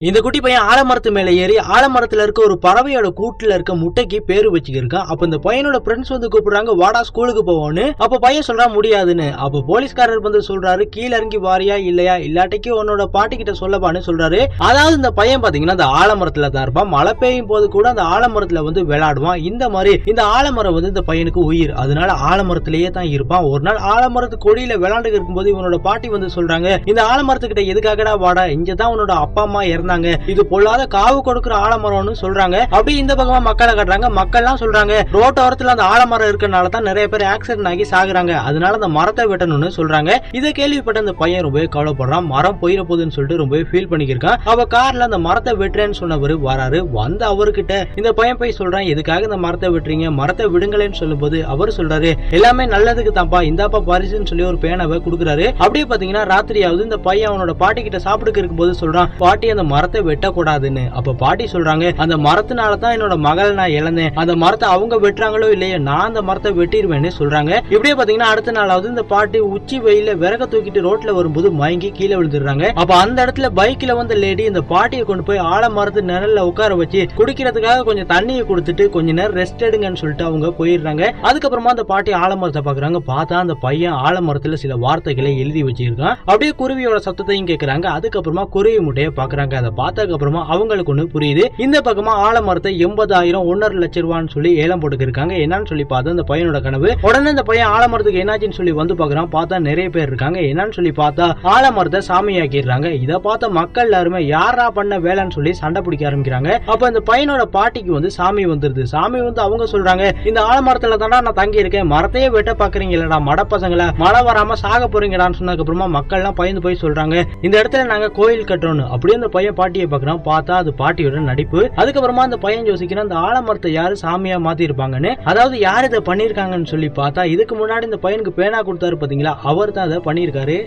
இந்த குட்டி பையன் ஆலமரத்து மேல ஏறி ஆலமரத்துல இருக்க ஒரு பறவையோட கூட்டுல இருக்க முட்டைக்கு பேரு வச்சுக்கிருக்கான். அப்ப இந்த பையனோட ஃப்ரெண்ட்ஸ் வந்து கூப்பிடுறாங்க, வாடா ஸ்கூலுக்கு போவோன்னு. அப்ப பையன் சொல்றான் முடியாதுன்னு. அப்ப போலீஸ்காரர் வந்து சொல்றாரு, கீழ இறங்கி வாரியா இல்லையா, இல்லாட்டிக்கு உன்னோட பாட்டி கிட்ட சொல்லப்பான்னு சொல்றாரு. அதாவது இந்த பையன் பாத்தீங்கன்னா அந்த ஆலமரத்துல தான் இருப்பான். மழை பெய்யும் போது கூட அந்த ஆலமரத்துல வந்து விளையாடுவான். இந்த மாதிரி இந்த ஆலமரம் வந்து இந்த பையனுக்கு உயிர், அதனால ஆலமரத்திலேயே தான் இருப்பான். ஒரு நாள் ஆலமரத்து கொடியில விளையாண்டு இருக்கும்போது இவனோட பாட்டி வந்து சொல்றாங்க, இந்த ஆலமரத்துக்கிட்ட எதுக்காகடா வாடா, இங்கதான் உன்னோட அப்பா அம்மா இது பொல்லாத காவு கொடுக்கிற ஆலமரம்னு சொல்றாங்க. அப்படி இந்த பக்கமா மக்களை காட்டுறாங்க. மக்கள்லாம் சொல்றாங்க, ரோட்டோரத்துல அந்த ஆலமரம் இருக்கனால தான் நிறைய பேர் ஆக்சிடென்ட் ஆகி சாகுறாங்க, அதனால அந்த மரத்தை வெட்டணும்னு சொல்றாங்க. இதை கேள்விப்பட்ட அந்த பையன் ரொம்பவே கவலைப்படுறான். மரம் போயிட போகுதுன்னு சொல்லிட்டு ரொம்பவே ஃபீல் பண்ணிருக்கான். அவ கார்ல அந்த மரத்தை வெட்டுறேன்னு சொன்னவர் வராரு. வந்து அவர்கிட்ட இந்த பையன் போய் சொல்றான், எதுக்காக இந்த மரத்தை வெட்டுறீங்க, மரத்தை விடுங்களேன்னு சொல்லும் போது அவர் சொல்றாரு, எல்லாமே நல்லதுக்கு தான்ப்பா, இந்தாப்பா பரிசுன்னு சொல்லி ஒரு பேனாவை கொடுக்குறாரு. அப்படியே பாத்தீங்கன்னா ராத்திரியாவது இந்த பையன் அவனோட பாட்டி கிட்ட சாப்பிட்டு இருக்கும்போது சொல்றான், பாட்டி அந்த மரத்தை வெட்டக்கூடாதுன்னு. அப்ப பாட்டி சொல்றாங்க, அந்த மரத்தினால தான் என்னோட மகள் நான் இழந்தேன், அந்த மரத்தை அவங்க வெட்டுறாங்களோ இல்லையோ நான் அந்த மரத்தை வெட்டிடுவேன்னு சொல்றாங்க. இப்படியே பாத்தீங்கன்னா அடுத்த நாளாவது இந்த பாட்டி உச்சி வெயில விறக தூக்கிட்டு ரோட்ல வரும்போது மயங்கி கீழே விழுந்துடுறாங்க. அப்ப அந்த இடத்துல பைக்ல வந்த லேடி இந்த பாட்டியை கொண்டு போய் ஆலமரத்து நிழல்ல உட்கார வச்சு குடிக்கிறதுக்காக கொஞ்சம் தண்ணியை கொடுத்துட்டு கொஞ்ச நேரம் ரெஸ்ட் எடுங்கன்னு சொல்லிட்டு அவங்க போயிடுறாங்க. அதுக்கப்புறமா அந்த பாட்டி ஆலமரத்தை பாக்குறாங்க. பார்த்தா அந்த பையன் ஆலமரத்துல சில வார்த்தைகளை எழுதி வச்சிருக்கான். அப்படியே குருவியோட சத்தத்தையும் கேட்கறாங்க. அதுக்கப்புறமா குருவி முட்டையை பாக்குறாங்க. அதை பார்த்ததுக்கு அப்புறமா அவங்களுக்கு ஒண்ணு புரியுது. இந்த பக்கமா ஆலமரத்தை 80,000 1.5 லட்சம் ரூபான்னு சொல்லி ஏலம் போட்டுருக்காங்க. என்னன்னு சொல்லி பார்த்தா அந்த பையனோட கனவு. உடனே இந்த பையன் ஆலமரத்துக்கு என்னாச்சுன்னு சொல்லி வந்து பாக்குறான். பார்த்தா நிறைய பேர் இருக்காங்க. என்னன்னு சொல்லி பார்த்தா ஆலமரத்தை சாமியாக்கிடுறாங்க. இதை பார்த்த மக்கள் எல்லாருமே யாரா பண்ண வேலைன்னு சொல்லி சண்டை பிடிக்க ஆரம்பிக்கிறாங்க. அப்ப இந்த பையனோட பாட்டிக்கு வந்து சாமி வந்துருது. சாமி வந்து அவங்க சொல்றாங்க, இந்த ஆலமரத்துல தாண்டா நான் தங்கி இருக்கேன், மரத்தையே வெட்ட பாக்குறீங்களா மட பசங்களா, மழை வராம சாக போறீங்கடான்னு சொன்னதுக்கு அப்புறமா மக்கள் எல்லாம் பயந்து போய் சொல்றாங்க, இந்த இடத்துல நாங்க கோயில் கட்டுறோம். அப்படியே அந்த பையன் பாட்டியை பாக்குறான். பார்த்தா அது பாட்டியோட நடிப்பு. அதுக்கப்புறமா அந்த பையன் யோசிக்கிறான், இந்த ஆலமரத்தை யாரு சாமியா மாத்தி இருப்பாங்கன்னு. அதாவது யார் இதை பண்ணிருக்காங்கன்னு சொல்லி பார்த்தா இதுக்கு முன்னாடி இந்த பையனுக்கு பேனா கொடுத்தாரு பாத்தீங்களா, அவர் தான் அதை பண்ணிருக்காரு.